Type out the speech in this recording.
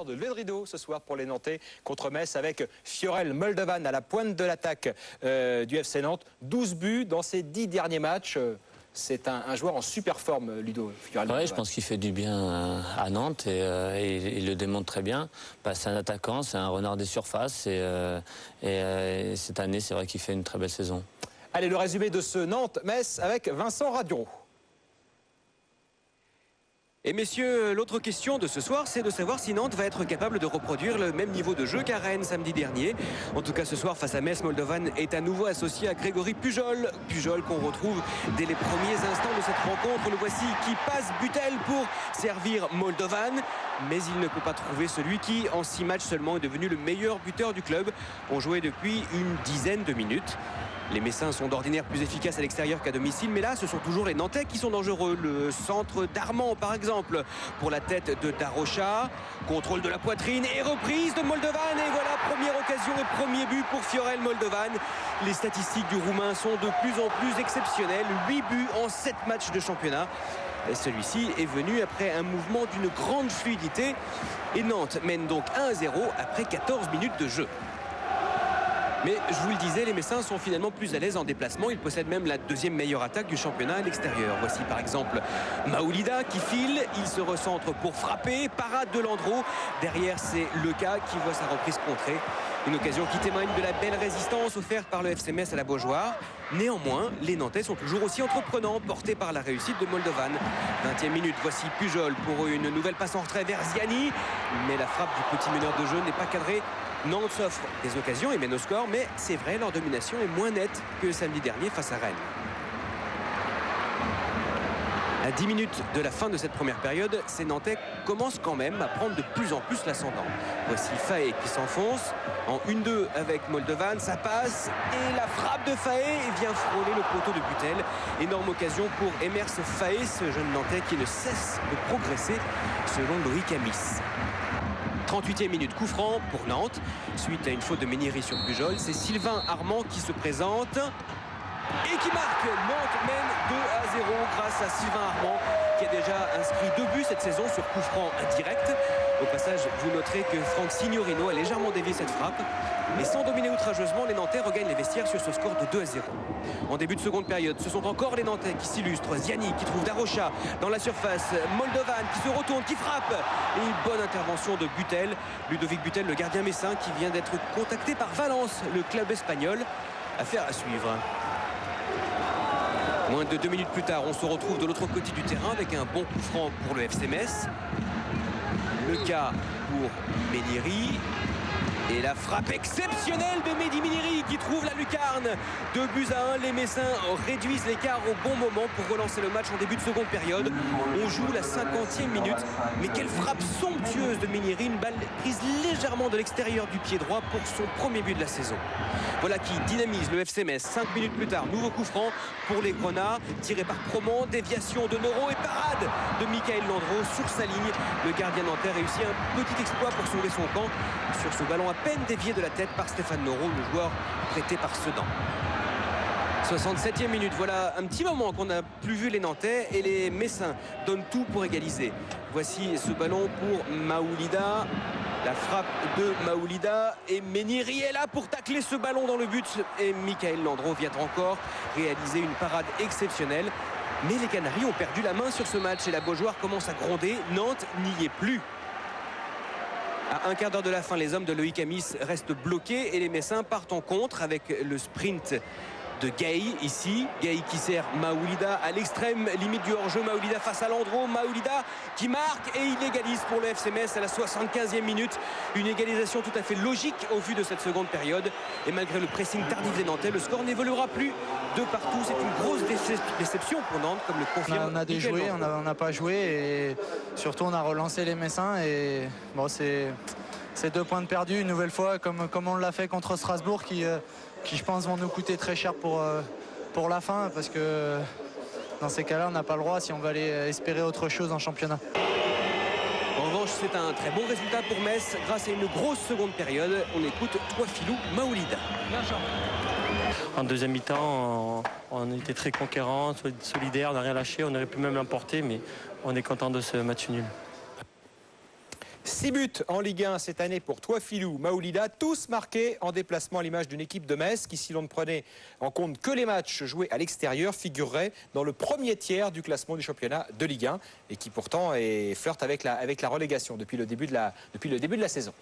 l'heure de lever le rideau ce soir pour les Nantais contre Metz avec Fiorel Moldovan à la pointe de l'attaque du FC Nantes. 12 buts dans ses 10 derniers matchs. C'est un joueur en super forme, Ludo. Oui, je pense qu'il fait du bien à Nantes et il le démontre très bien. C'est un attaquant, c'est un renard des surfaces et cette année, c'est vrai qu'il fait une très belle saison. Allez, le résumé de ce Nantes-Metz avec Vincent Radion. Et messieurs, l'autre question de ce soir, c'est de savoir si Nantes va être capable de reproduire le même niveau de jeu qu'à Rennes samedi dernier. En tout cas, ce soir, face à Metz, Moldovan est à nouveau associé à Grégory Pujol. Pujol qu'on retrouve dès les premiers instants de cette rencontre. Le voici qui passe Butel pour servir Moldovan. Mais il ne peut pas trouver celui qui, en 6 matchs seulement, est devenu le meilleur buteur du club. On jouait depuis une dizaine de minutes. Les Messins sont d'ordinaire plus efficaces à l'extérieur qu'à domicile, mais là, ce sont toujours les Nantais qui sont dangereux. Le centre d'Armand, par exemple, pour la tête de Darocha. Contrôle de la poitrine et reprise de Moldovan. Et voilà, première occasion et premier but pour Fiorel Moldovan. Les statistiques du Roumain sont de plus en plus exceptionnelles. 8 buts en 7 matchs de championnat. Celui-ci est venu après un mouvement d'une grande fluidité. Et Nantes mène donc 1-0 après 14 minutes de jeu. Mais je vous le disais, les Messins sont finalement plus à l'aise en déplacement. Ils possèdent même la deuxième meilleure attaque du championnat à l'extérieur. Voici par exemple Maoulida qui file. Il se recentre pour frapper. Parade de Landreau. Derrière, c'est Leca qui voit sa reprise contrée. Une occasion qui témoigne de la belle résistance offerte par le FC Metz à la Beaujoire. Néanmoins, les Nantais sont toujours aussi entreprenants, portés par la réussite de Moldovan. 20e minute, voici Pujol pour une nouvelle passe en retrait vers Ziani. Mais la frappe du petit meneur de jeu n'est pas cadrée. Nantes s'offre des occasions et mène au score, mais c'est vrai, leur domination est moins nette que samedi dernier face à Rennes. À 10 minutes de la fin de cette première période, ces Nantais commencent quand même à prendre de plus en plus l'ascendant. Voici Faé qui s'enfonce en 1-2 avec Moldovan, ça passe et la frappe de Faé vient frôler le poteau de Butel. Énorme occasion pour Emers Faé, ce jeune Nantais qui ne cesse de progresser selon Loïc Amis. 38e minute, coup franc pour Nantes. Suite à une faute de Méniri sur Pujol, c'est Sylvain Armand qui se présente et qui marque. Nantes mène 2-0 grâce à Sylvain Armand qui a déjà inscrit 2 buts cette saison sur coup franc indirect. Au passage, vous noterez que Franck Signorino a légèrement dévié cette frappe. Mais sans dominer outrageusement, les Nantais regagnent les vestiaires sur ce score de 2-0. En début de seconde période, ce sont encore les Nantais qui s'illustrent. Ziani qui trouve Darocha dans la surface. Moldovan qui se retourne, qui frappe. Et une bonne intervention de Butel. Ludovic Butel, le gardien messin, qui vient d'être contacté par Valence, le club espagnol. Affaire à suivre. Moins de 2 minutes plus tard, on se retrouve de l'autre côté du terrain avec un bon coup franc pour le FC Metz. Le cas pour Méniri. Et la frappe exceptionnelle de Mehdi Méniri qui trouve la lucarne. 2-1, les Messins réduisent l'écart au bon moment pour relancer le match en début de seconde période. On joue la 50e minute. Mais quelle frappe somptueuse de Méniri. Une balle prise légèrement de l'extérieur du pied droit pour son premier but de la saison. Voilà qui dynamise le FC Metz. 5 minutes plus tard, nouveau coup franc pour les Grenats. Tiré par Promont, déviation de Noro et parade de Michael Landreau sur sa ligne. Le gardien nantais réussit un petit exploit pour sauver son camp sur ce ballon à peine dévié de la tête par Stéphane Noro, le joueur prêté par Sedan. 67e minute, voilà un petit moment qu'on n'a plus vu les Nantais et les Messins donnent tout pour égaliser. Voici ce ballon pour Maoulida. La frappe de Maoulida et Méniri est là pour tacler ce ballon dans le but. Et Michael Landreau vient encore réaliser une parade exceptionnelle. Mais les Canaries ont perdu la main sur ce match et la Beaujoire commence à gronder. Nantes n'y est plus. À un quart d'heure de la fin, les hommes de Loïc Amis restent bloqués et les Messins partent en contre avec le sprint de Gay ici. Gay qui sert Maoulida à l'extrême limite du hors-jeu. Maoulida face à Landreau. Maoulida qui marque et il égalise pour le FC Metz à la 75e minute. Une égalisation tout à fait logique au vu de cette seconde période. Et malgré le pressing tardif des Nantais, le score n'évoluera plus de partout. C'est une grosse déception pour Nantes, comme le confirme. On a déjoué, on n'a pas joué et surtout on a relancé les Messins et bon, c'est 2 points de perdus une nouvelle fois comme on l'a fait contre Strasbourg qui je pense vont nous coûter très cher pour la fin parce que dans ces cas-là on n'a pas le droit si on va aller espérer autre chose en championnat. En revanche, c'est un très bon résultat pour Metz grâce à une grosse seconde période. On écoute Touafilou Maoulida. En deuxième mi-temps, on était très conquérants, solidaires, on n'a rien lâché, on aurait pu même l'emporter, mais on est content de ce match nul. 6 buts en Ligue 1 cette année pour Touafilou, Maoulida, tous marqués en déplacement à l'image d'une équipe de Metz qui, si l'on ne prenait en compte que les matchs joués à l'extérieur, figurerait dans le premier tiers du classement du championnat de Ligue 1 et qui pourtant flirte avec la relégation depuis le début de la saison.